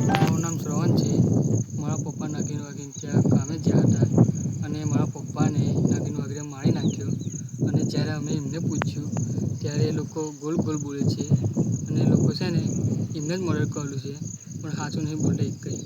મારું નામ શ્રવણ છે. મારા પપ્પા નાગિન વાગીને ત્યાં કામે ગયા હતા અને મારા પપ્પાને નાગિન વાગીને મારી નાખ્યો. અને જ્યારે અમે એમને પૂછ્યું ત્યારે એ લોકો ગોલ ગોલ બોલે છે અને એ લોકો છે ને એમને જ મર્ડર કરેલું છે, પણ સાચું નહીં બોલતા એક કંઈ.